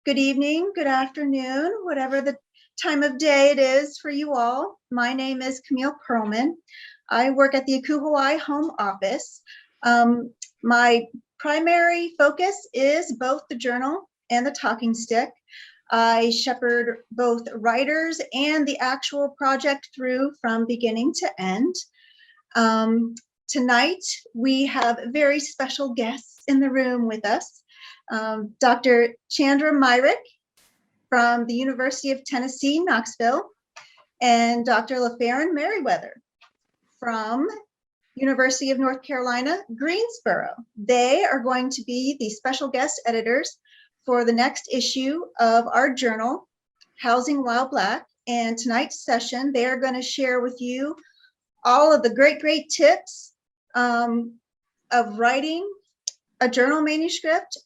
good evening, good afternoon, whatever the time of day it is for you all. My name is Camille Perlman. I work at the Aku Hawaii Home Office. My primary focus is both the journal and the talking stick. I shepherd both writers and the actual project through from beginning to end. Tonight, we have very special guests in the room with us. Dr. Chandra Myrick from the University of Tennessee, Knoxville, and Dr. LaFarron Merriweather from University of North Carolina, Greensboro. They are going to be the special guest editors for the next issue of our journal, Housing While Black. And tonight's session, they are going to share with you all of the great tips of writing a journal manuscript,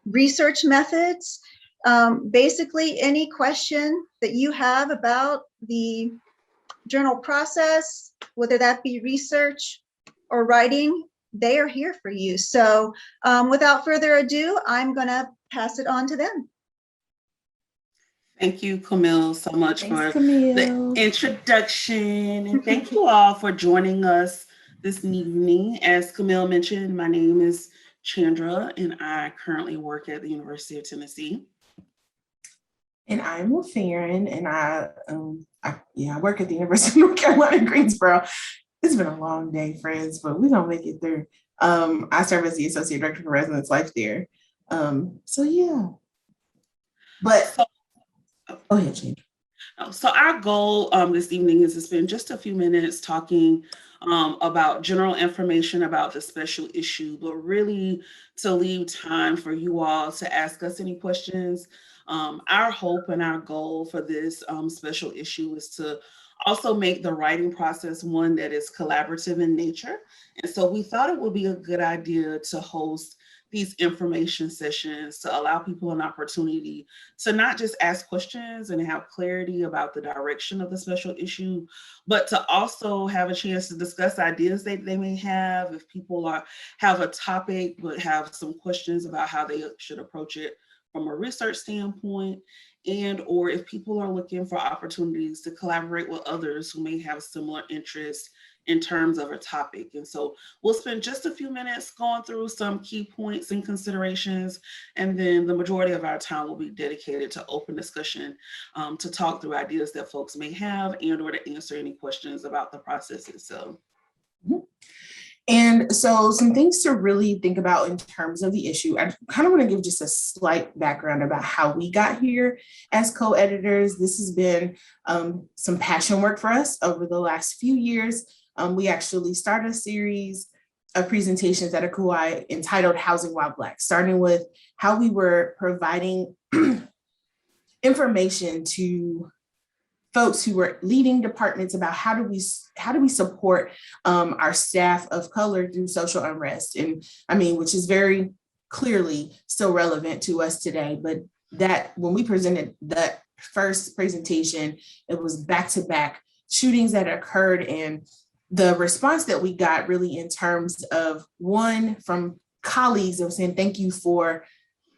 research methods, basically any question that you have about the journal process, whether that be research or writing, they are here for you. So without further ado, I'm gonna pass it on to them. Thank you, Camille, so much for Camille. The introduction. And thank you all for joining us this evening. As Camille mentioned, my name is Chandra, and I currently work at the University of Tennessee. And I'm LaFarron, and I work at the University of North Carolina, Greensboro. It's been a long day, friends, but we don't make it through. I serve as the Associate Director for Residence Life there. So yeah. But go ahead, Chandra. So our goal this evening is to spend just a few minutes talking about general information about the special issue, but really to leave time for you all to ask us any questions. Our hope and our goal for this special issue is to also make the writing process one that is collaborative in nature. And so we thought it would be a good idea to host these information sessions to allow people an opportunity to not just ask questions and have clarity about the direction of the special issue, but to also have a chance to discuss ideas that they may have. If people have a topic but have some questions about how they should approach it from a research standpoint, and or if people are looking for opportunities to collaborate with others who may have similar interests in terms of a topic. And so we'll spend just a few minutes going through some key points and considerations, and then the majority of our time will be dedicated to open discussion to talk through ideas that folks may have and or to answer any questions about the process itself. And so some things to really think about in terms of the issue. I kind of want to give just a slight background about how we got here as co-editors. This has been some passion work for us over the last few years. We actually started a series of presentations at Aku Hawaii entitled Housing While Black, starting with how we were providing information to folks who were leading departments about how do we support our staff of color through social unrest, and I mean, which is very clearly still relevant to us today. But that when we presented that first presentation, it was back-to-back shootings that occurred, and the response that we got really in terms of one from colleagues that were saying thank you for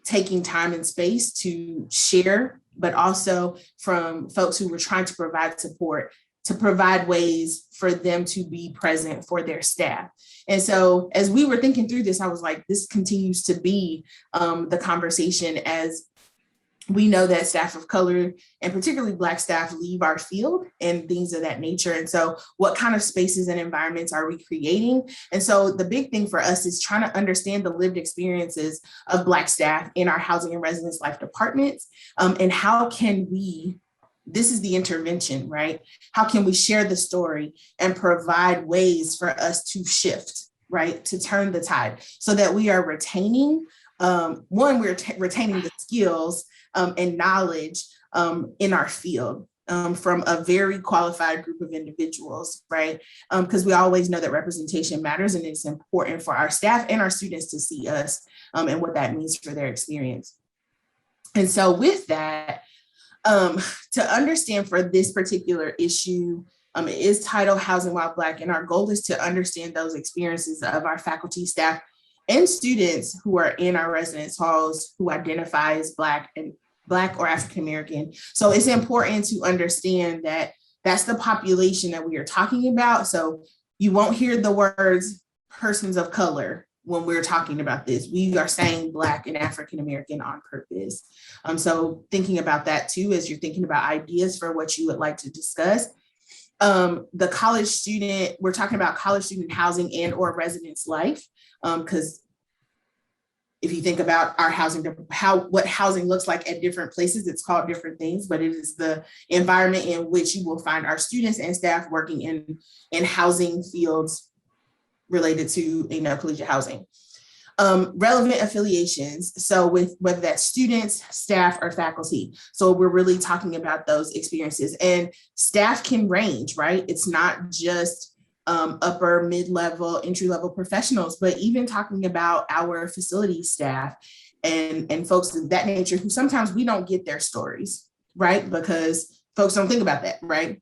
taking time and space to share, but also from folks who were trying to provide support, to provide ways for them to be present for their staff. And so as we were thinking through this, I was like, this continues to be the conversation as we know that staff of color and particularly Black staff leave our field and things of that nature. And so what kind of spaces and environments are we creating? And so the big thing for us is trying to understand the lived experiences of Black staff in our housing and residence life departments. And how can we, this is the intervention, right? How can we share the story and provide ways for us to shift, right? To turn the tide so that we are retaining, retaining the skills and knowledge in our field from a very qualified group of individuals, right? Because we always know that representation matters, and it's important for our staff and our students to see us and what that means for their experience. And so with that, to understand for this particular issue, it is titled Housing While Black, and our goal is to understand those experiences of our faculty, staff, and students who are in our residence halls who identify as Black or African American. So it's important to understand that that's the population that we are talking about. So you won't hear the words persons of color when we're talking about this. We are saying Black and African American on purpose. So thinking about that too, as you're thinking about ideas for what you would like to discuss. The college student, we're talking about college student housing and or residence life, because if you think about our housing, what housing looks like at different places, it's called different things, but it is the environment in which you will find our students and staff working in housing fields related to collegiate housing. Relevant affiliations, so with whether that's students, staff, or faculty. So we're really talking about those experiences, and staff can range, right? It's not just upper, mid-level, entry-level professionals, but even talking about our facility staff and folks of that nature who sometimes we don't get their stories, right? Because folks don't think about that, right?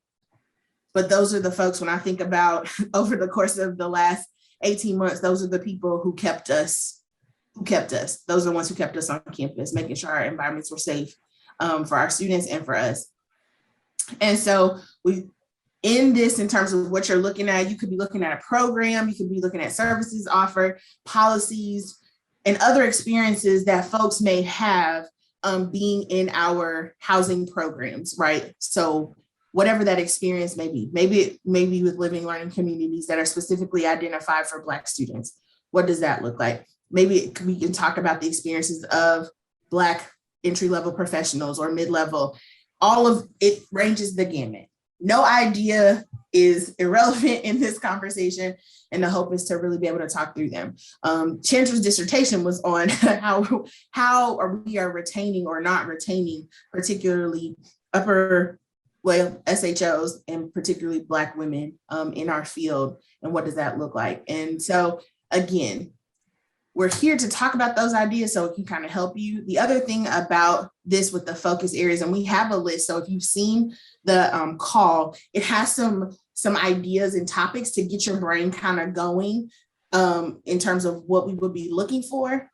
But those are the folks, when I think about over the course of the last 18 months, those are the people who kept us. Those are the ones who kept us on campus, making sure our environments were safe for our students and for us. And so in terms of what you're looking at, you could be looking at a program, you could be looking at services offered, policies, and other experiences that folks may have being in our housing programs, right? So whatever that experience may be, maybe with living learning communities that are specifically identified for Black students. What does that look like? Maybe we can talk about the experiences of Black entry-level professionals or mid-level. All of it ranges the gamut. No idea is irrelevant in this conversation, and the hope is to really be able to talk through them. Chandra's dissertation was on how we are retaining or not retaining, particularly SHOs and particularly Black women in our field, and what does that look like? And so again, we're here to talk about those ideas so it can kind of help you. The other thing about this with the focus areas, and we have a list, so if you've seen the call, it has some ideas and topics to get your brain kind of going in terms of what we would be looking for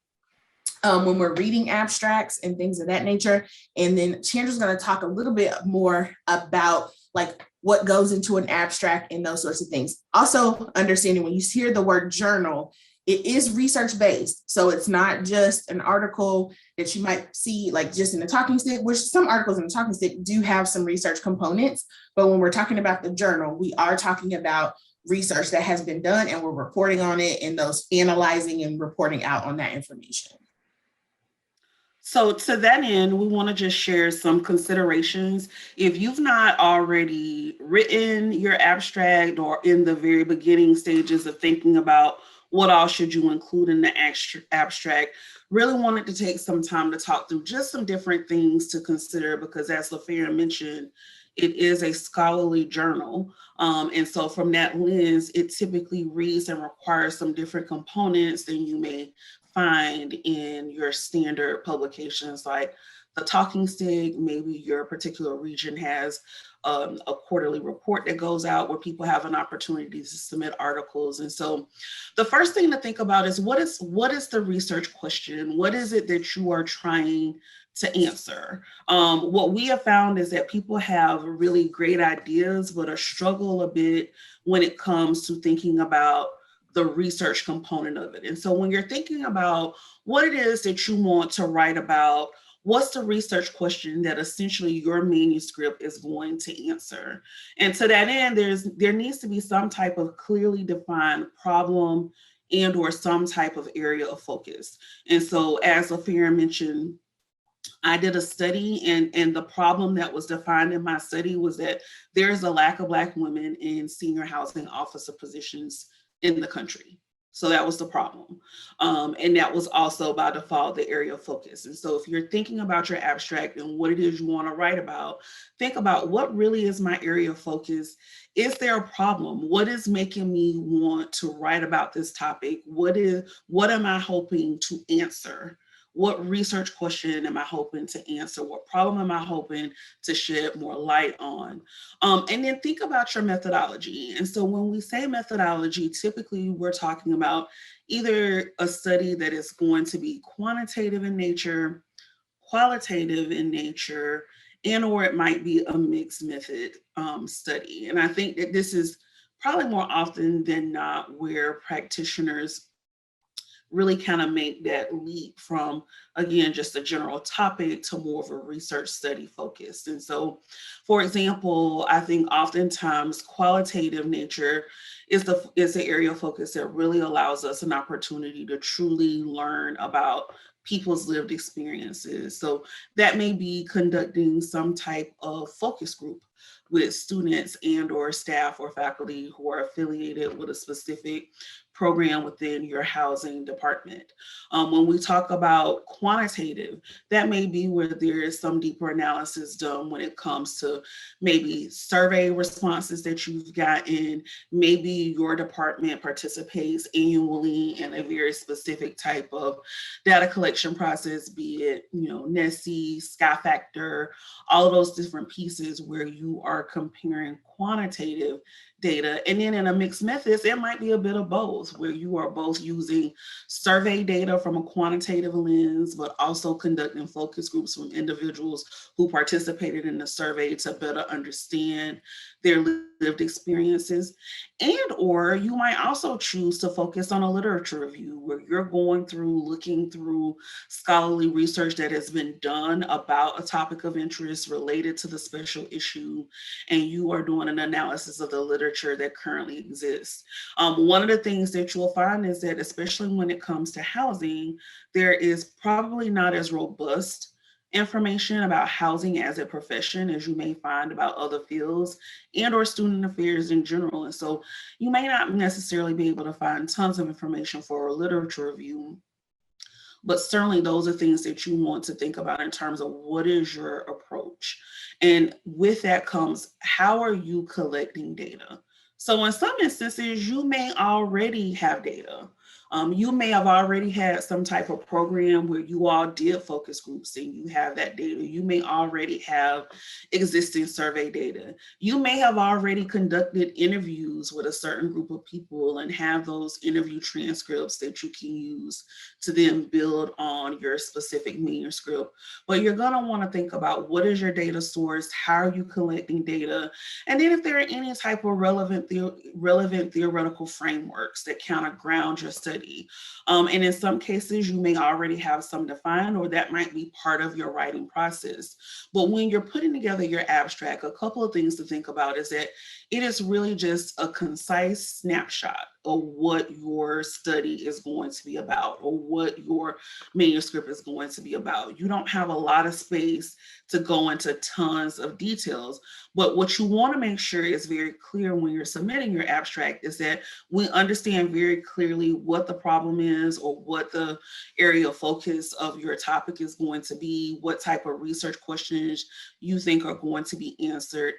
when we're reading abstracts and things of that nature. And then Chandra's going to talk a little bit more about like what goes into an abstract and those sorts of things. Also understanding when you hear the word journal, it is research-based. So it's not just an article that you might see like just in the talking stick, which some articles in the talking stick do have some research components. But when we're talking about the journal, we are talking about research that has been done and we're reporting on it and those analyzing and reporting out on that information. So to that end, we want to just share some considerations. If you've not already written your abstract or in the very beginning stages of thinking about what all should you include in the abstract, really wanted to take some time to talk through just some different things to consider, because as Latoya mentioned, it is a scholarly journal. And so from that lens, it typically reads and requires some different components than you may find in your standard publications like the talking stick. Maybe your particular region has a quarterly report that goes out where people have an opportunity to submit articles. And so the first thing to think about is what is the research question? What is it that you are trying to answer? What we have found is that people have really great ideas, but struggle a bit when it comes to thinking about the research component of it. And so when you're thinking about what it is that you want to write about, what's the research question that essentially your manuscript is going to answer? And to that end, there needs to be some type of clearly defined problem and or some type of area of focus. And so as Latoya mentioned, I did a study and the problem that was defined in my study was that there's a lack of Black women in senior housing officer positions in the country. So that was the problem. And that was also by default the area of focus. And so if you're thinking about your abstract and what it is you want to write about, think about what really is my area of focus. Is there a problem? What is making me want to write about this topic? What am I hoping to answer what research question am I hoping to answer? What problem am I hoping to shed more light on? And then think about your methodology. And so when we say methodology, typically we're talking about either a study that is going to be quantitative in nature, qualitative in nature, and or it might be a mixed method study. And I think that this is probably more often than not where practitioners really kind of make that leap from, again, just a general topic to more of a research study focus. And so, for example, I think oftentimes qualitative nature is the area of focus that really allows us an opportunity to truly learn about people's lived experiences. So that may be conducting some type of focus group with students and or staff or faculty who are affiliated with a specific program within your housing department. When we talk about quantitative, that may be where there is some deeper analysis done when it comes to maybe survey responses that you've gotten. Maybe your department participates annually in a very specific type of data collection process, be it, NESI, Sky Factor, all of those different pieces where you are comparing quantitative data. And then in a mixed methods, it might be a bit of both, where you are both using survey data from a quantitative lens, but also conducting focus groups from individuals who participated in the survey to better understand their lived experiences. And or you might also choose to focus on a literature review where you're going through, looking through scholarly research that has been done about a topic of interest related to the special issue, and you are doing an analysis of the literature that currently exists. One of the things that you'll find is that, especially when it comes to housing, there is probably not as robust information about housing as a profession as you may find about other fields and or student affairs in general. And so you may not necessarily be able to find tons of information for a literature review, but certainly those are things that you want to think about in terms of what is your approach. And with that comes, how are you collecting data? So in some instances, you may already have data. You may have already had some type of program where you all did focus groups and you have that data. You may already have existing survey data. You may have already conducted interviews with a certain group of people and have those interview transcripts that you can use to then build on your specific manuscript. But you're going to want to think about, what is your data source? How are you collecting data? And then if there are any type of relevant theoretical frameworks that kind of ground your study. And in some cases, you may already have some defined, or that might be part of your writing process. But when you're putting together your abstract, a couple of things to think about is that it is really just a concise snapshot of what your study is going to be about, or what your manuscript is going to be about. You don't have a lot of space to go into tons of details, but what you want to make sure is very clear when you're submitting your abstract is that we understand very clearly what the problem is, or what the area of focus of your topic is going to be, what type of research questions you think are going to be answered,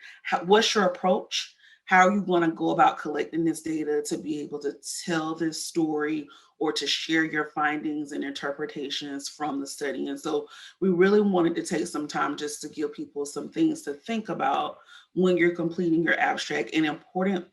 what's your approach? How are you going to go about collecting this data to be able to tell this story or to share your findings and interpretations from the study? And so we really wanted to take some time just to give people some things to think about when you're completing your abstract, and important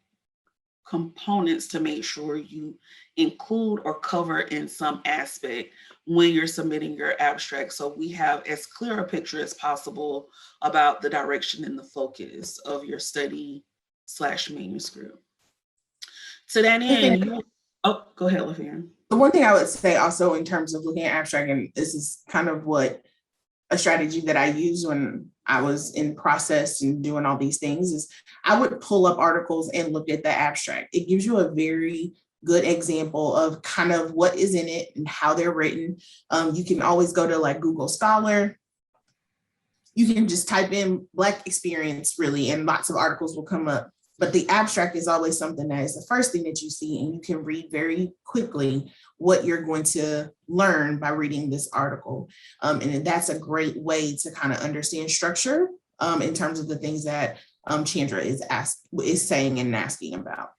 components to make sure you include or cover in some aspect when you're submitting your abstract, so we have as clear a picture as possible about the direction and the focus of your study / manuscript. To that end, go ahead, Laverne. The one thing I would say also in terms of looking at abstract, and this is kind of what a strategy that I used when I was in process and doing all these things, is I would pull up articles and look at the abstract. It gives you a very good example of kind of what is in it and how they're written. You can always go to like Google Scholar. You can just type in Black experience really, and lots of articles will come up. But the abstract is always something that is the first thing that you see, and you can read very quickly what you're going to learn by reading this article. And that's a great way to kind of understand structure in terms of the things that Chandra is saying and asking about.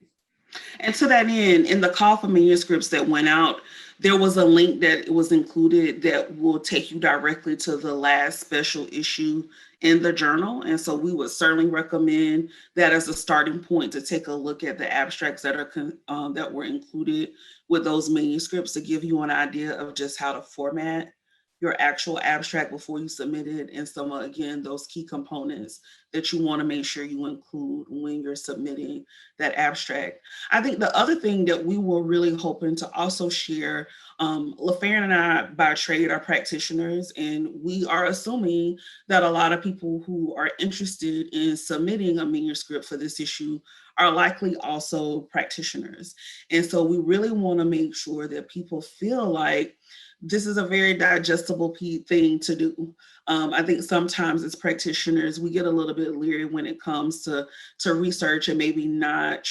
And to that end, in the call for manuscripts that went out There was a link that was included that will take you directly to the last special issue in the journal. And so we would certainly recommend that as a starting point to take a look at the abstracts that are that were included with those manuscripts to give you an idea of just how to format your actual abstract before you submit it, and some, again, those key components that you want to make sure you include when you're submitting that abstract. I think the other thing that we were really hoping to also share, LaFaron and I by trade are practitioners, and we are assuming that a lot of people who are interested in submitting a manuscript for this issue are likely also practitioners. And so we really want to make sure that people feel like this is a very digestible thing to do. I think sometimes as practitioners, we get a little bit leery when it comes to research and maybe not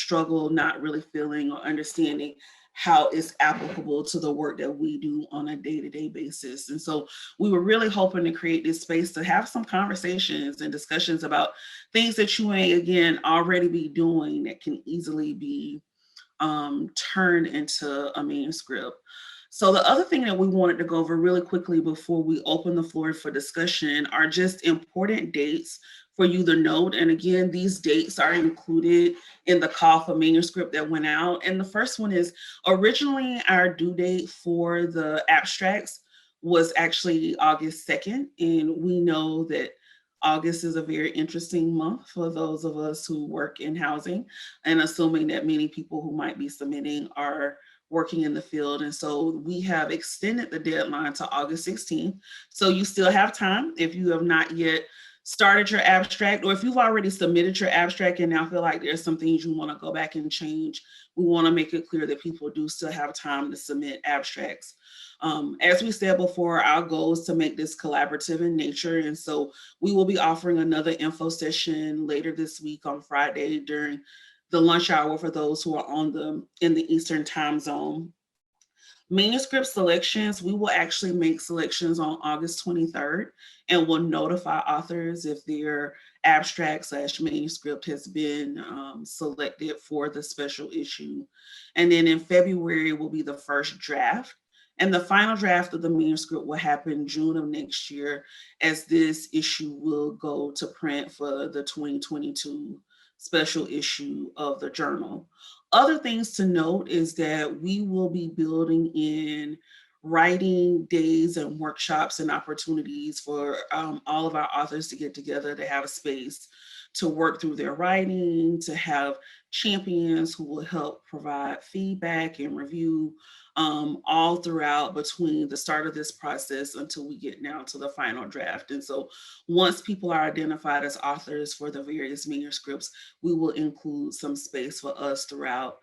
really feeling or understanding how it's applicable to the work that we do on a day-to-day basis. And so we were really hoping to create this space to have some conversations and discussions about things that you may, again, already be doing that can easily be turned into a manuscript. So the other thing that we wanted to go over really quickly before we open the floor for discussion are just important dates for you to note. And again, these dates are included in the call for manuscript that went out. And the first one is, originally our due date for the abstracts was actually August 2nd. And we know that August is a very interesting month for those of us who work in housing, and assuming that many people who might be submitting are working in the field. And so we have extended the deadline to August 16th. So you still have time if you have not yet started your abstract, or if you've already submitted your abstract and now feel like there's some things you want to go back and change. We want to make it clear that people do still have time to submit abstracts. As we said before, our goal is to make this collaborative in nature. And so we will be offering another info session later this week on Friday during the lunch hour for those who are in the Eastern time zone. Manuscript selections, we will actually make selections on August 23rd, and we'll notify authors if their abstract/manuscript has been selected for the special issue. And then in February will be the first draft. And the final draft of the manuscript will happen June of next year, as this issue will go to print for the 2022 special issue of the journal. Other things to note is that we will be building in writing days and workshops and opportunities for all of our authors to get together, to have a space to work through their writing, to have champions who will help provide feedback and review all throughout between the start of this process until we get now to the final draft. And so once people are identified as authors for the various manuscripts, we will include some space for us throughout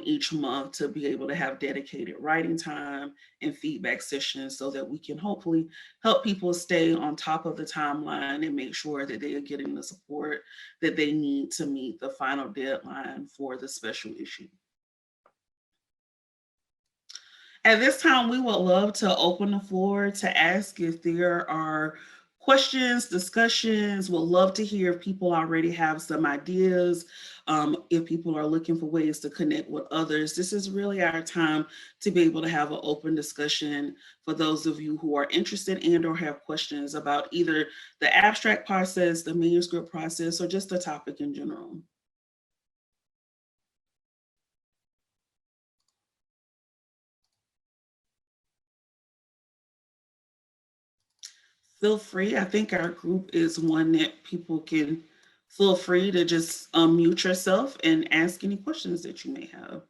each month to be able to have dedicated writing time and feedback sessions so that we can hopefully help people stay on top of the timeline and make sure that they are getting the support that they need to meet the final deadline for the special issue. At this time, we would love to open the floor to ask if there are questions, discussions. We'd love to hear if people already have some ideas, if people are looking for ways to connect with others. This is really our time to be able to have an open discussion for those of you who are interested and or have questions about either the abstract process, the manuscript process, or just the topic in general. Feel free. I think our group is one that people can feel free to just unmute yourself and ask any questions that you may have,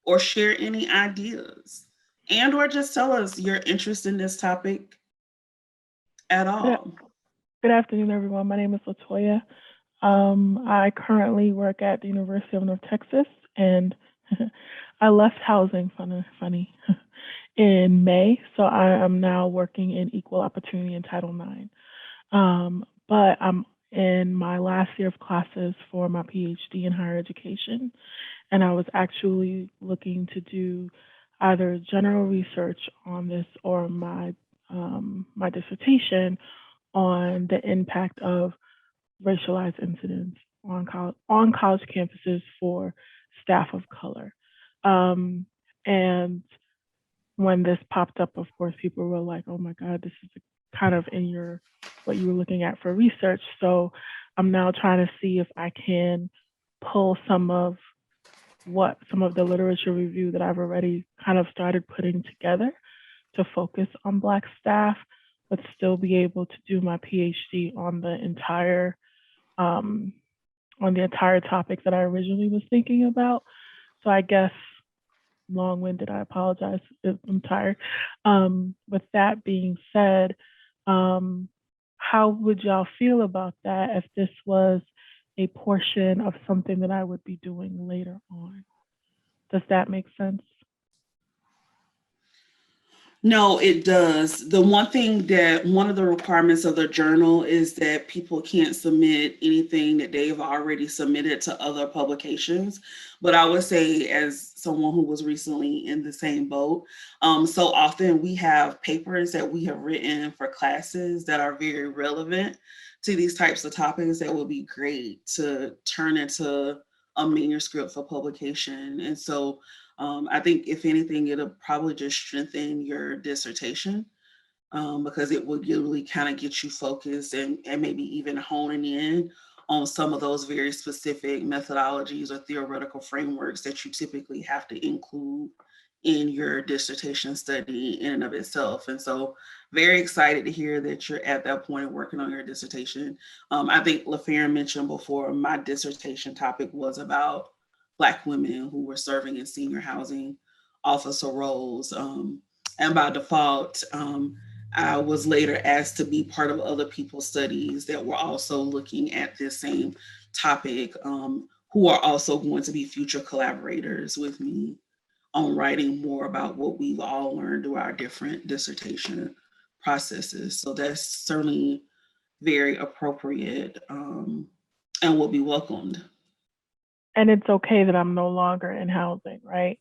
or share any ideas, and or just tell us your interest in this topic at all. Good afternoon, everyone. My name is Latoya. I currently work at the University of North Texas, and I left housing, funny, in May. So I am now working in equal opportunity in Title IX. But I'm in my last year of classes for my PhD in higher education. And I was actually looking to do either general research on this or my dissertation on the impact of racialized incidents on college campuses for staff of color. And when this popped up, of course, people were like, oh my God, this is kind of in what you were looking at for research. So I'm now trying to see if I can pull some of the literature review that I've already kind of started putting together to focus on Black staff, but still be able to do my PhD on the entire topic that I originally was thinking about. So I guess long-winded, I apologize if I'm tired. With that being said, how would y'all feel about that if this was a portion of something that I would be doing later on? Does that make sense? No, it does. One of the requirements of the journal is that people can't submit anything that they've already submitted to other publications. But I would say, as someone who was recently in the same boat, so often we have papers that we have written for classes that are very relevant to these types of topics that would be great to turn into a manuscript for publication. And so I think if anything, it'll probably just strengthen your dissertation because it will really kind of get you focused and maybe even honing in on some of those very specific methodologies or theoretical frameworks that you typically have to include in your dissertation study in and of itself. And so very excited to hear that you're at that point of working on your dissertation. I think LaFarron mentioned before, my dissertation topic was about Black women who were serving in senior housing officer roles. And by default, I was later asked to be part of other people's studies that were also looking at this same topic, who are also going to be future collaborators with me on writing more about what we've all learned through our different dissertation processes. So that's certainly very appropriate and will be welcomed. And it's okay that I'm no longer in housing, right?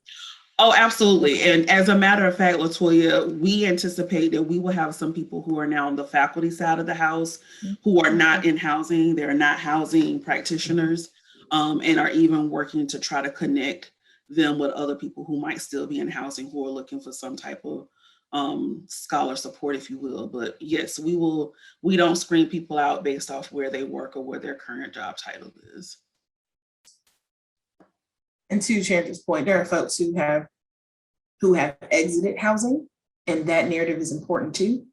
Oh, absolutely. And as a matter of fact, Latoya, we anticipate that we will have some people who are now on the faculty side of the house who are not in housing. They're not housing practitioners and are even working to try to connect them with other people who might still be in housing who are looking for some type of scholar support, if you will. But yes, we don't screen people out based off where they work or what their current job title is. And to Chandra's point, there are folks who have exited housing, and that narrative is important too,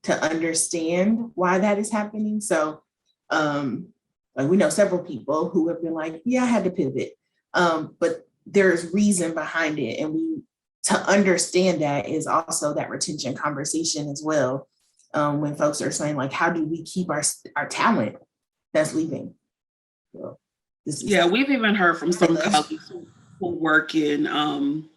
to understand why that is happening. So like we know several people who have been like, yeah, I had to pivot. But there's reason behind it. And to understand that is also that retention conversation as well. When folks are saying like, how do we keep our talent that's leaving? So, we've even heard from some colleagues who work in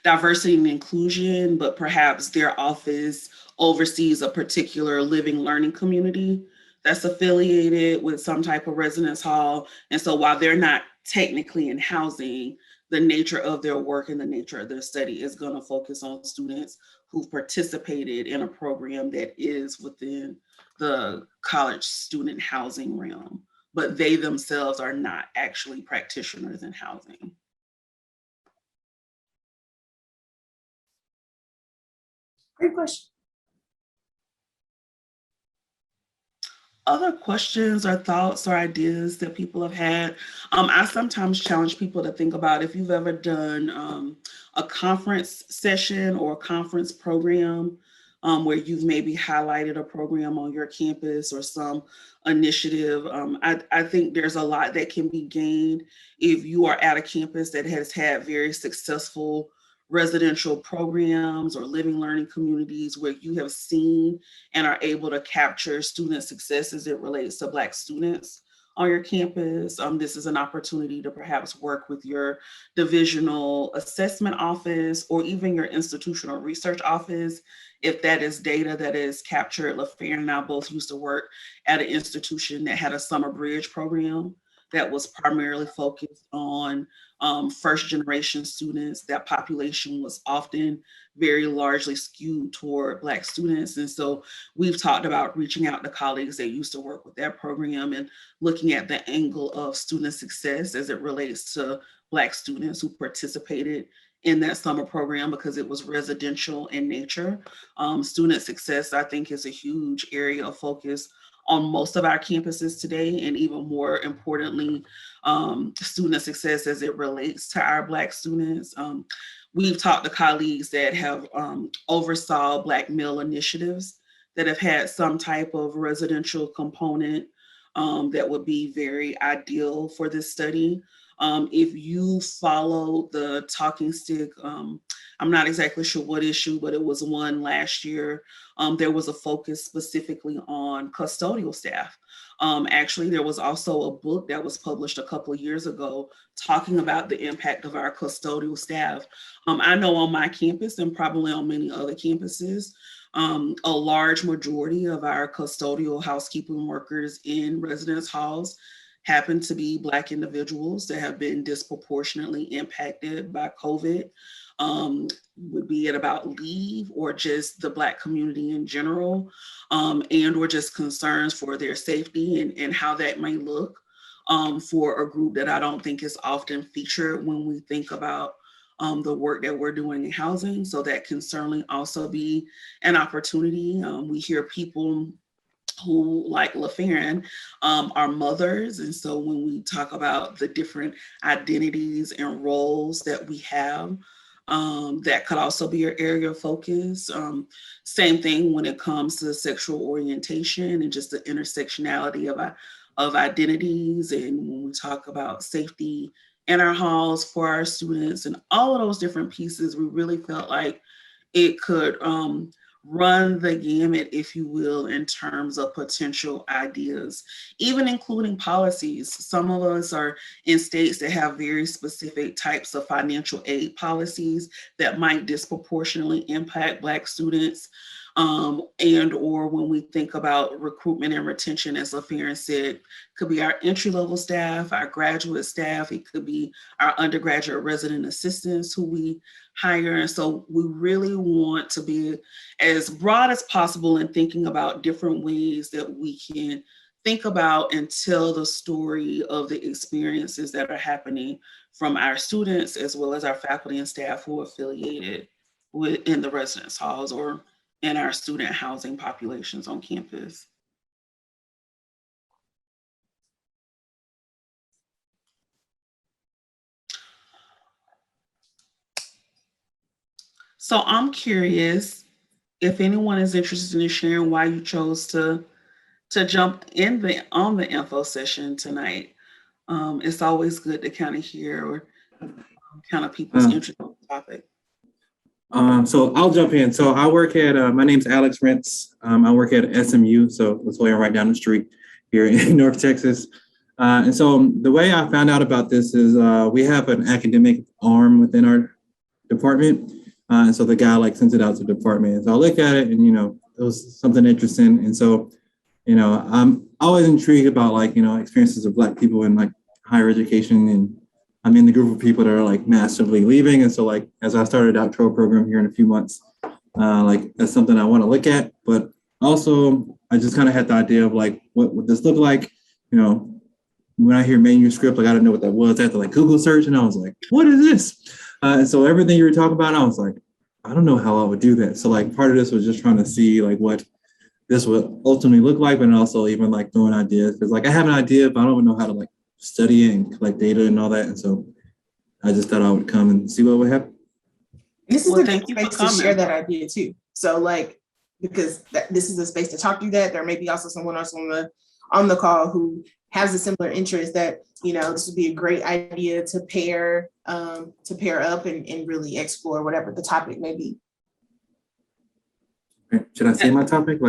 diversity and inclusion, but perhaps their office oversees a particular living learning community that's affiliated with some type of residence hall. And so while they're not technically in housing, the nature of their work and the nature of their study is going to focus on students who've participated in a program that is within the college student housing realm, but they themselves are not actually practitioners in housing. Great question. Other questions or thoughts or ideas that people have had? I sometimes challenge people to think about if you've ever done a conference session or a conference program where you've maybe highlighted a program on your campus or some initiative. I think there's a lot that can be gained if you are at a campus that has had very successful residential programs or living learning communities where you have seen and are able to capture student success as it relates to Black students on your campus. This is an opportunity to perhaps work with your divisional assessment office or even your institutional research office. If that is data that is captured, LaFarron and I both used to work at an institution that had a summer bridge program that was primarily focused on first generation students. That population was often very largely skewed toward Black students. And so we've talked about reaching out to colleagues that used to work with that program and looking at the angle of student success as it relates to Black students who participated in that summer program because it was residential in nature. Student success, I think, is a huge area of focus on most of our campuses today, and even more importantly, student success as it relates to our Black students. We've talked to colleagues that have oversaw Black male initiatives that have had some type of residential component that would be very ideal for this study. If you follow the talking stick, I'm not exactly sure what issue, but it was one last year. There was a focus specifically on custodial staff. Actually, there was also a book that was published a couple of years ago talking about the impact of our custodial staff. I know on my campus and probably on many other campuses, a large majority of our custodial housekeeping workers in residence halls happen to be Black individuals that have been disproportionately impacted by COVID, would be it about leave or just the Black community in general, and or just concerns for their safety and how that may look for a group that I don't think is often featured when we think about the work that we're doing in housing. So that can certainly also be an opportunity. We hear people who, like LaFarron, are mothers. And so when we talk about the different identities and roles that we have, that could also be your area of focus. Same thing when it comes to sexual orientation and just the intersectionality of identities. And when we talk about safety in our halls for our students and all of those different pieces, we really felt like it could run the gamut, if you will, in terms of potential ideas, even including policies. Some of us are in states that have very specific types of financial aid policies that might disproportionately impact Black students. And or when we think about recruitment and retention, as LaFarron said, could be our entry-level staff, our graduate staff, it could be our undergraduate resident assistants who we hire. And so we really want to be as broad as possible in thinking about different ways that we can think about and tell the story of the experiences that are happening from our students as well as our faculty and staff who are affiliated in the residence halls or in our student housing populations on campus. So I'm curious if anyone is interested in sharing why you chose to jump in on the info session tonight. It's always good to kind of hear kind of people's interest in the topic. So I'll jump in. So I work at, my name's Alex Rentz. I work at SMU, so Latoya right down the street here in North Texas. And so the way I found out about this is we have an academic arm within our department. And so the guy like sends it out to the department. So I look at it and, it was something interesting. And so, I'm always intrigued about like, experiences of Black people in like higher education, and I'm in the group of people that are like massively leaving. And so like, as I started a doctoral program here in a few months, like that's something I want to look at, but also I just kind of had the idea of like, what would this look like? When I hear manuscript, like I didn't know what that was. I had to like Google search and I was like, what is this? And so everything you were talking about, I was like, I don't know how I would do that. So like part of this was just trying to see like what this would ultimately look like, but also even like throwing ideas. Because like I have an idea, but I don't even know how to like study it and collect data and all that. And so I just thought I would come and see what would happen. This is Well, a thank you space for to share coming. that idea too. So like, because this is a space to talk through that. There may be also someone else on the call who has a similar interest that, this would be a great idea to pair up and really explore whatever the topic may be. Okay. Should I say my topic?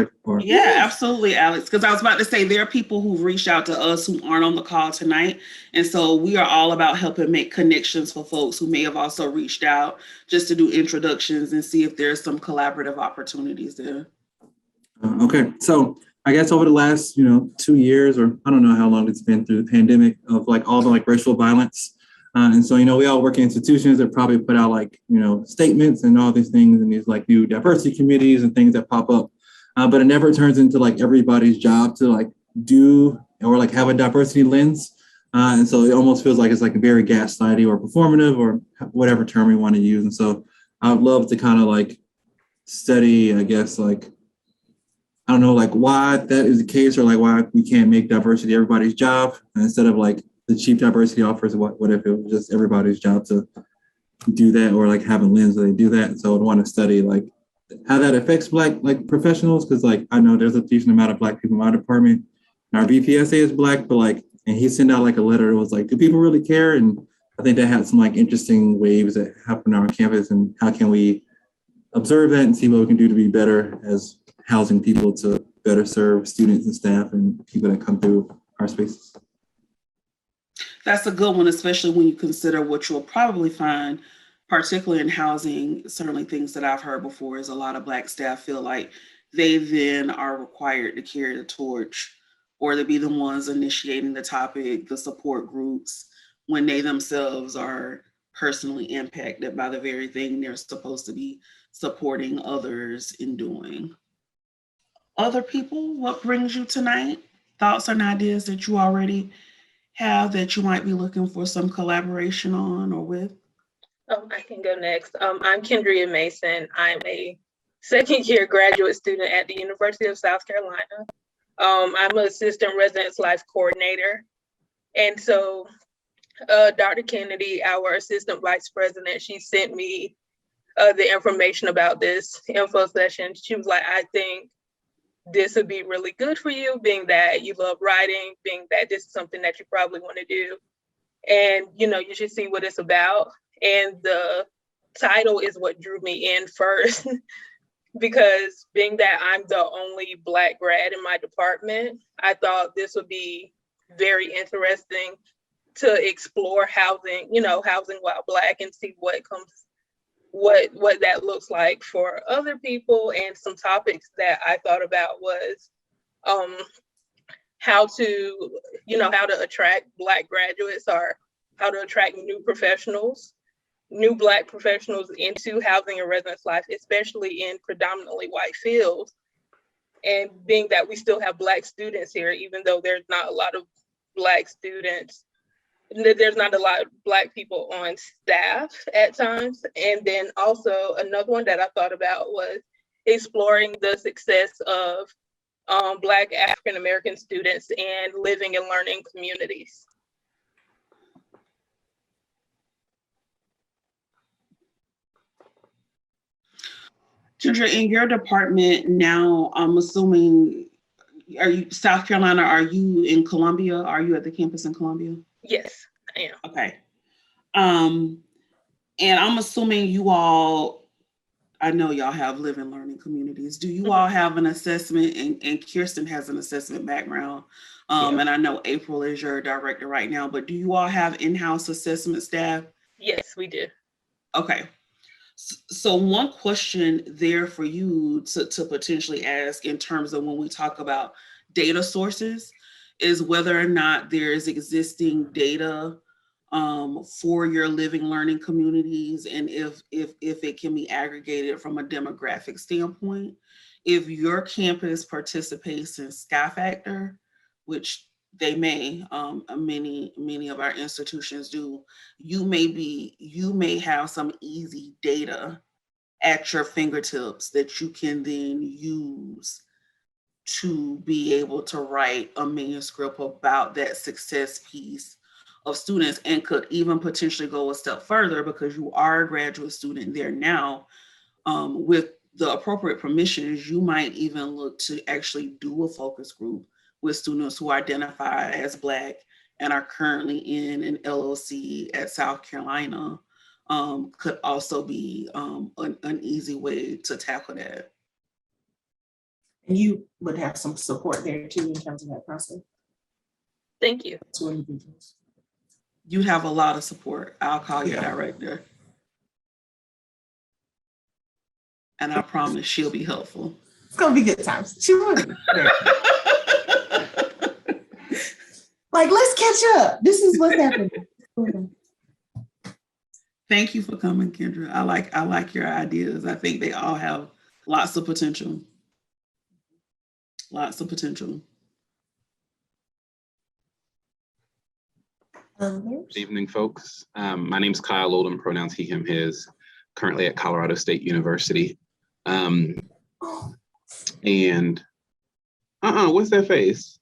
Yeah, absolutely, Alex. Because I was about to say there are people who've reached out to us who aren't on the call tonight. And so we are all about helping make connections for folks who may have also reached out just to do introductions and see if there's some collaborative opportunities there. Okay. So I guess over the last, 2 years, or I don't know how long it's been through the pandemic of like all the like racial violence. And so, we all work in institutions that probably put out like, statements and all these things and these like new diversity committees and things that pop up. But it never turns into like everybody's job to like do or like have a diversity lens. And so it almost feels like it's like a very gaslighty or performative or whatever term we want to use. And so I would love to kind of like study, I guess, like, I don't know, like why that is the case, or like why we can't make diversity everybody's job, and instead of like the chief diversity officers, what if it was just everybody's job to do that, or like have a lens where they do that. So I'd want to study like how that affects Black like professionals, because like I know there's a decent amount of Black people in my department, and our VPSA is Black, but like, and he sent out like a letter that was like, do people really care? And I think that had some like interesting waves that happen on our campus, and how can we observe that and see what we can do to be better as housing people to better serve students and staff and people that come through our spaces. That's a good one, especially when you consider what you'll probably find, particularly in housing. Certainly things that I've heard before is a lot of Black staff feel like they then are required to carry the torch, or to be the ones initiating the topic, the support groups, when they themselves are personally impacted by the very thing they're supposed to be supporting others in doing. Other people, what brings you tonight? Thoughts and ideas that you already have that you might be looking for some collaboration on or with? I can go next. I'm Kendria Mason. I'm a second-year graduate student at the University of South Carolina. I'm an assistant residence life coordinator. And so Dr. Kennedy, our assistant vice president, she sent me the information about this info session. She was like, I think this would be really good for you, being that you love writing, being that this is something that you probably want to do. And, you should see what it's about. And the title is what drew me in first, because being that I'm the only Black grad in my department, I thought this would be very interesting to explore housing, housing while Black, and see what that looks like for other people. And some topics that I thought about was how to attract Black graduates, or how to attract new Black professionals into housing and residence life, especially in predominantly white fields. And being that we still have Black students here, even though there's not a lot of Black students, there's not a lot of Black people on staff at times. And then also another one that I thought about was exploring the success of Black African-American students and living and learning communities. Kendra, in your department now, I'm assuming, are you South Carolina? Are you in Columbia? Are you at the campus in Columbia? Yes, I am. Okay. And I'm assuming you all, I know y'all have live and learning communities. Do you all have an assessment, and Kirsten has an assessment background, and I know April is your director right now, but do you all have in-house assessment staff? Yes, we do. Okay. So one question there for you to potentially ask in terms of when we talk about data sources is whether or not there is existing data for your living learning communities, and if it can be aggregated from a demographic standpoint. If your campus participates in Sky Factor, which they may, many of our institutions do, you may have some easy data at your fingertips that you can then use to be able to write a manuscript about that success piece of students, and could even potentially go a step further, because you are a graduate student there now. With the appropriate permissions, you might even look to actually do a focus group with students who identify as Black and are currently in an LLC at South Carolina. Could also be an easy way to tackle that. And you would have some support there too in terms of that process. Thank you. To individuals. You'd have a lot of support. I'll call your director. And I promise she'll be helpful. It's gonna be good times. She will be. Like, let's catch up. This is what's happening. Thank you for coming, Kendra. I like your ideas. I think they all have lots of potential. Lots of potential. Others? Good evening, folks. My name's Kyle Oldham, pronouns he, him, his, currently at Colorado State University. And what's that face?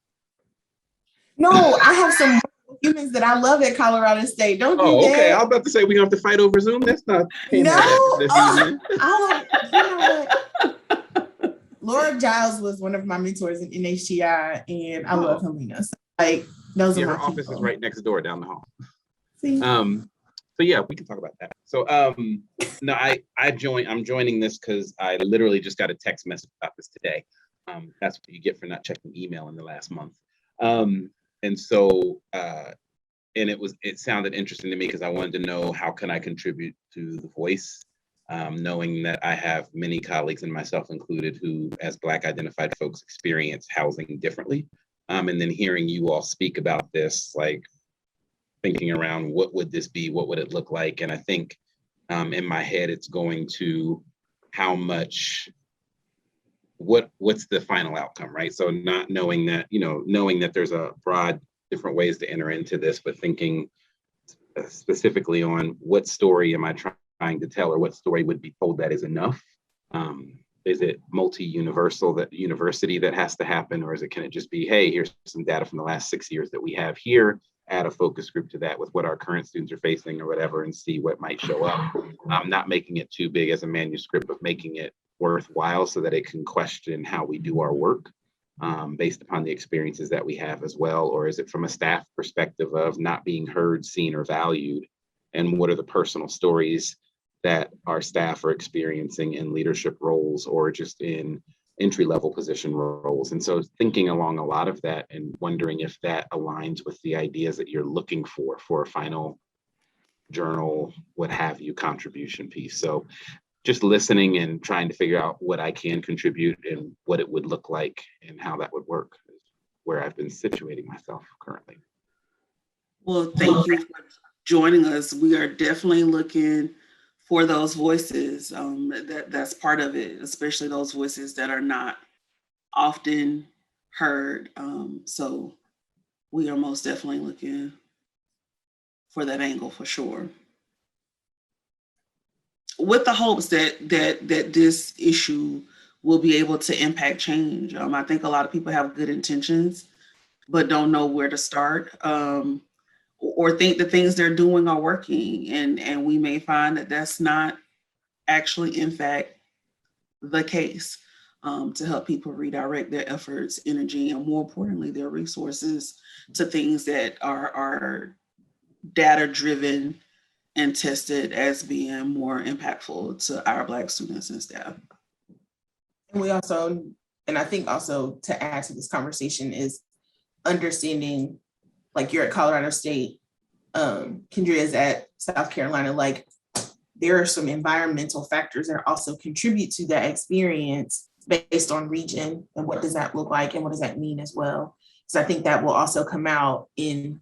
No, I have some humans that I love at Colorado State. Don't do that. Oh, okay. I was about to say we have to fight over Zoom. That's not. No. This evening. You know what? Laura Giles was one of my mentors in NHTI, and I love Helena. So, like, those are my Her office people. is right next door down the hall. See? So yeah, we can talk about that. So no, I'm joining this because I literally just got a text message about this today. That's what you get for not checking email in the last month. And so it sounded interesting to me because I wanted to know how can I contribute to the voice, knowing that I have many colleagues and myself included who, as Black identified folks, experience housing differently. And then hearing you all speak about this, like thinking around what would this be, what would it look like? And I think in my head, it's going to how much, what's the final outcome, right? So not knowing that, knowing that there's a broad different ways to enter into this, but thinking specifically on what story am I trying to tell, or what story would be told that is enough? Is it multi-universal, that university that has to happen, or can it just be, hey, here's some data from the last 6 years that we have here, add a focus group to that with what our current students are facing or whatever, and see what might show up. Not making it too big as a manuscript, but making it worthwhile so that it can question how we do our work based upon the experiences that we have as well? Or is it from a staff perspective of not being heard, seen, or valued? And what are the personal stories that our staff are experiencing in leadership roles or just in entry-level position roles? And so thinking along a lot of that and wondering if that aligns with the ideas that you're looking for a final journal, what have you, contribution piece. So just listening and trying to figure out what I can contribute and what it would look like and how that would work is where I've been situating myself currently. Well, thank you for joining us. We are definitely looking for those voices. That's part of it, especially those voices that are not often heard. So we are most definitely looking for that angle for sure, with the hopes that this issue will be able to impact change. I think a lot of people have good intentions, but don't know where to start, or think the things they're doing are working, and we may find that that's not actually, in fact, the case. To help people redirect their efforts, energy, and more importantly, their resources to things that are data-driven and tested as being more impactful to our Black students and staff. And we also, and I think also to add to this conversation is understanding, like you're at Colorado State, Kendra is at South Carolina, like there are some environmental factors that also contribute to that experience based on region and what does that look like and what does that mean as well. So I think that will also come out in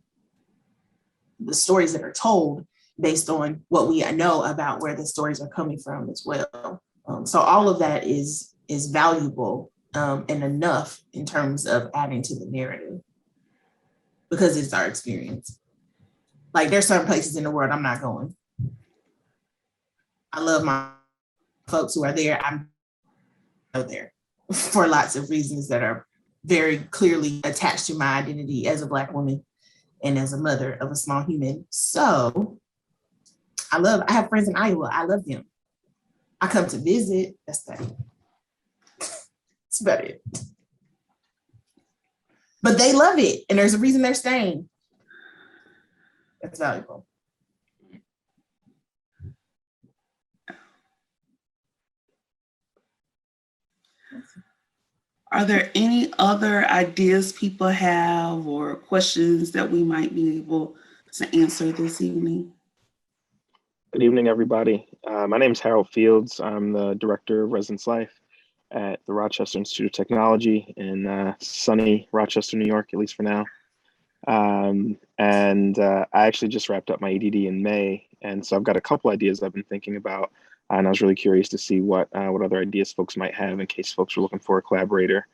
the stories that are told based on what we know about where the stories are coming from as well. So all of that is valuable and enough in terms of adding to the narrative because it's our experience. Like there's certain places in the world I'm not going. I love my folks who are there. I'm there for lots of reasons that are very clearly attached to my identity as a Black woman and as a mother of a small human. So I have friends in Iowa. I love them. I come to visit. That's about it. That's about it. But they love it. And there's a reason they're staying. That's valuable. Are there any other ideas people have or questions that we might be able to answer this evening? Good evening, everybody. My name is Harold Fields. I'm the Director of Residence Life at the Rochester Institute of Technology in sunny Rochester, New York, at least for now. I actually just wrapped up my EDD in May. And so I've got a couple ideas I've been thinking about. And I was really curious to see what other ideas folks might have in case folks are looking for a collaborator.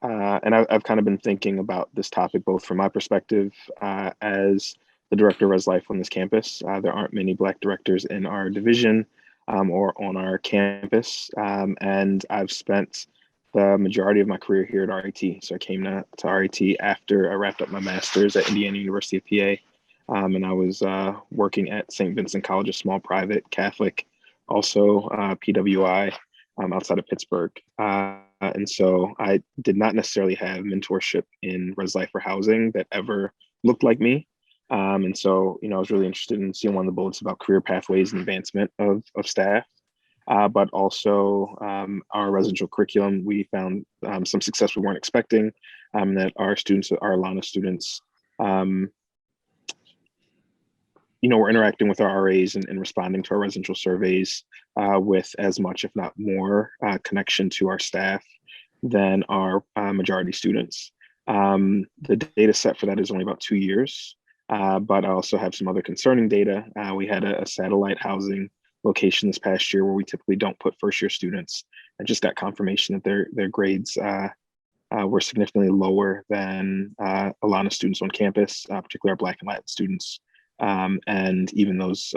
And I've kind of been thinking about this topic both from my perspective as the director of Res Life on this campus. There aren't many Black directors in our division or on our campus. And I've spent the majority of my career here at RIT. So I came to RIT after I wrapped up my master's at Indiana University of PA. And I was working at St. Vincent College, a small private Catholic, also PWI outside of Pittsburgh. And so I did not necessarily have mentorship in Res Life or housing that ever looked like me. And so, I was really interested in seeing one of the bullets about career pathways and advancement of staff. But also our residential curriculum, we found some success we weren't expecting, that our students, our Alana students, we're interacting with our RAs and responding to our residential surveys with as much, if not more, connection to our staff than our majority students. The data set for that is only about 2 years, but I also have some other concerning data. We had a satellite housing location this past year where we typically don't put first year students. I just got confirmation that their grades were significantly lower than a lot of students on campus, particularly our Black and Latin students. And even those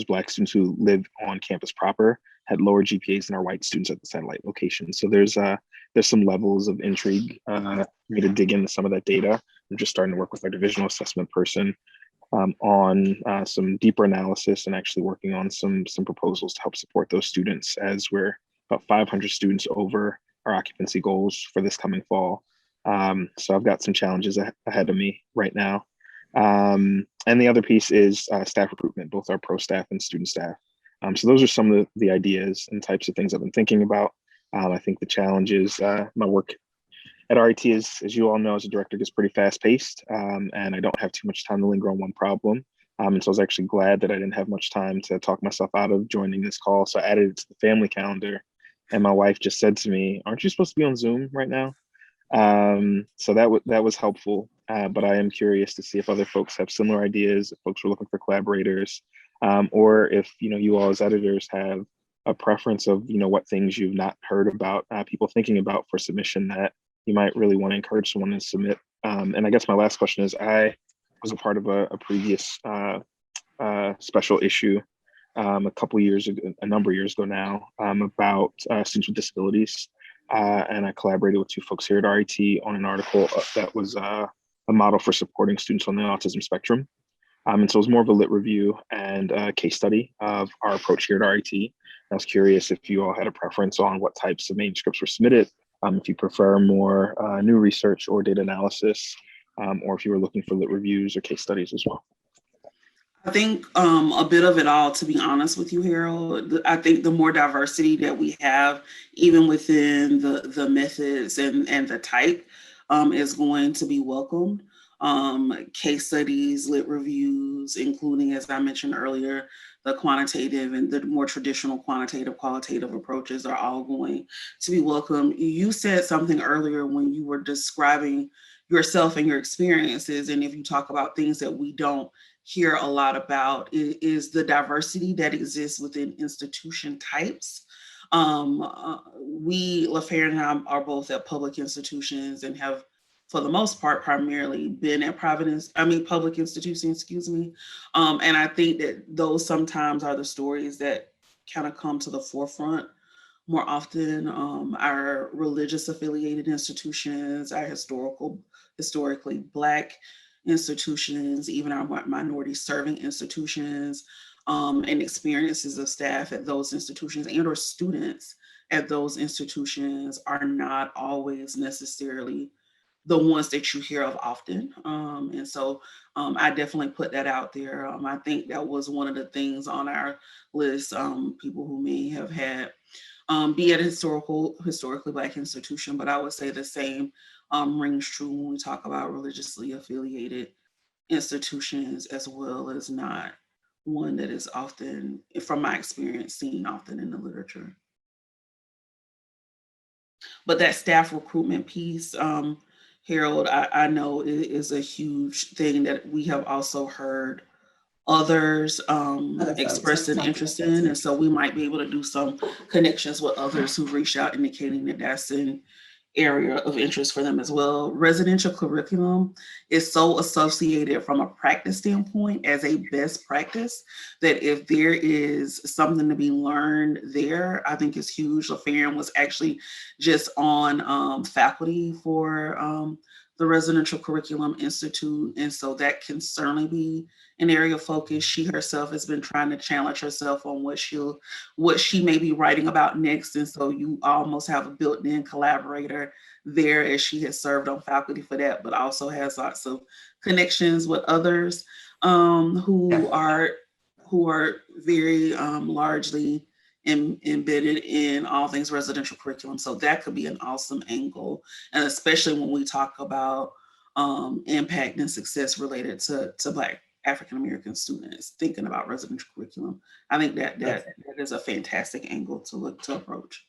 Black students who live on campus proper had lower GPAs than our white students at the satellite location. So there's some levels of intrigue for me to dig into some of that data. I'm just starting to work with our divisional assessment person on some deeper analysis and actually working on some proposals to help support those students as we're about 500 students over our occupancy goals for this coming fall. So I've got some challenges ahead of me right now. And the other piece is staff recruitment, both our pro staff and student staff. So those are some of the ideas and types of things I've been thinking about. I think the challenge is my work at RIT is, as you all know, as a director, gets pretty fast paced, and I don't have too much time to linger on one problem. And so I was actually glad that I didn't have much time to talk myself out of joining this call. So I added it to the family calendar, and my wife just said to me, "Aren't you supposed to be on Zoom right now?" So that was helpful, but I am curious to see if other folks have similar ideas, if folks are looking for collaborators, or if you all as editors have a preference of what things you've not heard about people thinking about for submission that you might really want to encourage someone to submit. And I guess my last question is, I was a part of a previous special issue a number of years ago now, about students with disabilities. And I collaborated with 2 folks here at RIT on an article that was a model for supporting students on the autism spectrum. And so it was more of a lit review and a case study of our approach here at RIT. I was curious if you all had a preference on what types of manuscripts were submitted, if you prefer more new research or data analysis, or if you were looking for lit reviews or case studies as well. I think a bit of it all, to be honest with you, Harold. I think the more diversity that we have, even within the methods and the type, is going to be welcomed. Case studies, lit reviews, including, as I mentioned earlier, the quantitative and the more traditional qualitative approaches are all going to be welcome. You said something earlier when you were describing yourself and your experiences, and if you talk about things that we don't hear a lot about, is the diversity that exists within institution types. We, LaFair and I, are both at public institutions and have, for the most part, primarily been at public institutions, and I think that those sometimes are the stories that kind of come to the forefront more often. Our religious affiliated institutions, our historically Black institutions, even our minority serving institutions, and experiences of staff at those institutions and or students at those institutions are not always necessarily the ones that you hear of often. And so I definitely put that out there. I think that was one of the things on our list, people who may have had, be at a historically Black institution, but I would say the same rings true when we talk about religiously affiliated institutions, as well as not one that is often, from my experience, seen often in the literature. But that staff recruitment piece, Harold, I know is a huge thing that we have also heard others express an interest in. And so we might be able to do some connections with others who've reached out indicating that that's an area of interest for them as well. Residential curriculum is so associated from a practice standpoint as a best practice that if there is something to be learned there, I think it's huge. LaFarron was actually just on faculty for the Residential Curriculum Institute. And so that can certainly be an area of focus. She herself has been trying to challenge herself on what she may be writing about next. And so you almost have a built-in collaborator there, as she has served on faculty for that, but also has lots of connections with others who are very largely embedded in all things residential curriculum. So that could be an awesome angle. And especially when we talk about impact and success related to Black African-American students thinking about residential curriculum. I think that is a fantastic angle to approach.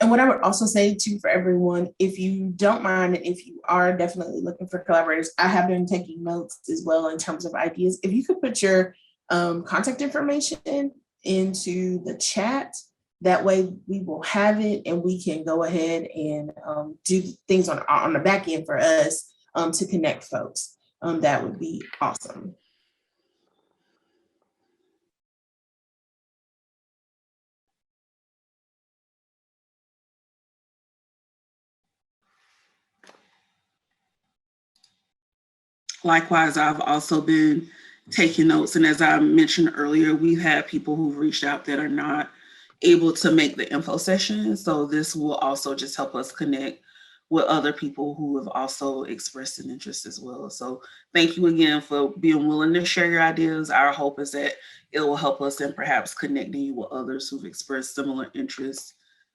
And what I would also say too for everyone, if you don't mind, if you are definitely looking for collaborators, I have been taking notes as well in terms of ideas. If you could put your contact information into the chat, that way we will have it and we can go ahead and do things on the back end for us to connect folks. That would be awesome. Likewise, I've also been taking notes. And as I mentioned earlier, we've had people who've reached out that are not able to make the info session. So this will also just help us connect with other people who have also expressed an interest as well. So thank you again for being willing to share your ideas. Our hope is that it will help us in perhaps connecting you with others who've expressed similar interests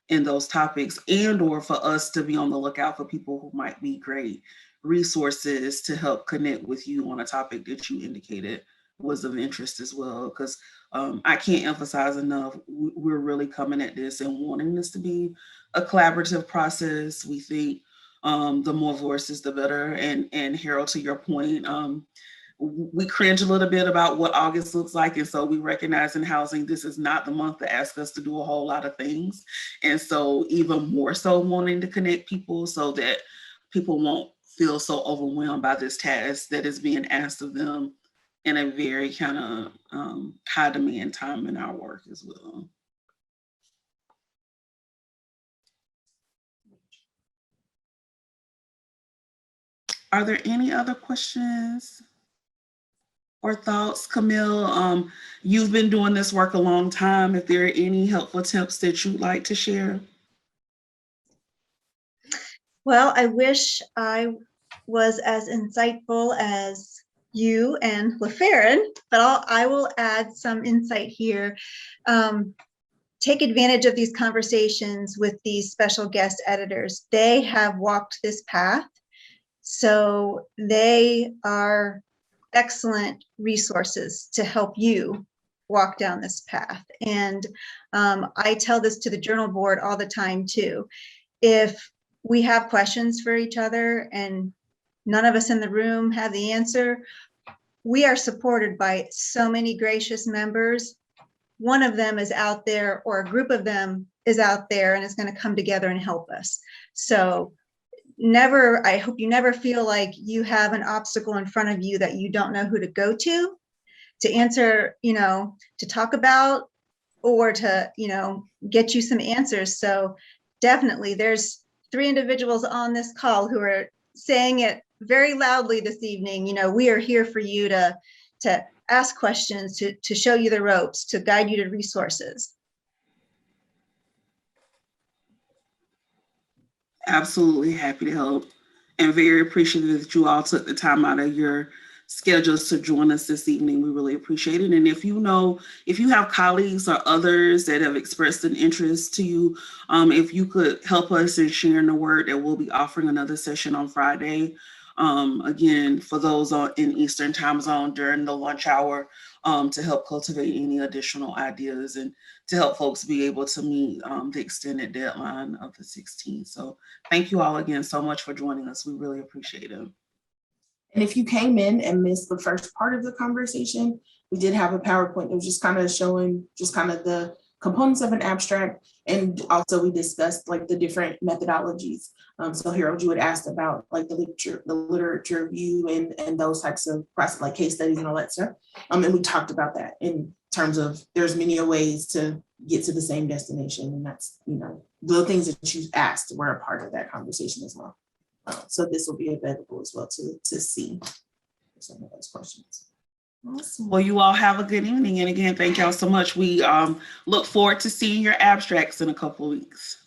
in those topics, and or for us to be on the lookout for people who might be great resources to help connect with you on a topic that you indicated was of interest as well. Because I can't emphasize enough, we're really coming at this and wanting this to be a collaborative process. We think the more voices, the better. And Harold, to your point, we cringe a little bit about what August looks like. And so we recognize in housing, this is not the month to ask us to do a whole lot of things. And so even more so wanting to connect people so that people won't feel so overwhelmed by this task that is being asked of them in a very kind of high demand time in our work as well. Are there any other questions or thoughts? Camille, you've been doing this work a long time. If there are any helpful tips that you'd like to share? Well, I wish I was as insightful as you and LaFarron, but I will add some insight here. Take advantage of these conversations with these special guest editors. They have walked this path, so they are excellent resources to help you walk down this path. And I tell this to the journal board all the time too. If we have questions for each other and none of us in the room have the answer, we are supported by so many gracious members. One of them is out there, or a group of them is out there, and it's going to come together and help us. So I hope you never feel like you have an obstacle in front of you that you don't know who to go to answer, to talk about, or to, get you some answers. So definitely there's 3 individuals on this call who are saying it very loudly this evening. We are here for you to ask questions, to show you the ropes, to guide you to resources. Absolutely happy to help, and very appreciative that you all took the time out of your schedules to join us this evening. We really appreciate it. And if you have colleagues or others that have expressed an interest to you, if you could help us in sharing the word that we'll be offering another session on Friday. Again, for those in Eastern time zone during the lunch hour, to help cultivate any additional ideas and to help folks be able to meet the extended deadline of the 16th. So thank you all again so much for joining us. We really appreciate it. And if you came in and missed the first part of the conversation, we did have a PowerPoint that was just kind of showing just kind of the components of an abstract. And also we discussed like the different methodologies. So Harold, you had asked about like the literature review and those types of process, like case studies and all that stuff. And we talked about that in terms of there's many ways to get to the same destination. And that's, you know, the things that you asked were a part of that conversation as well. So this will be available as well to see some of those questions. Awesome. Well, you all have a good evening. And again, thank y'all so much. We look forward to seeing your abstracts in a couple of weeks.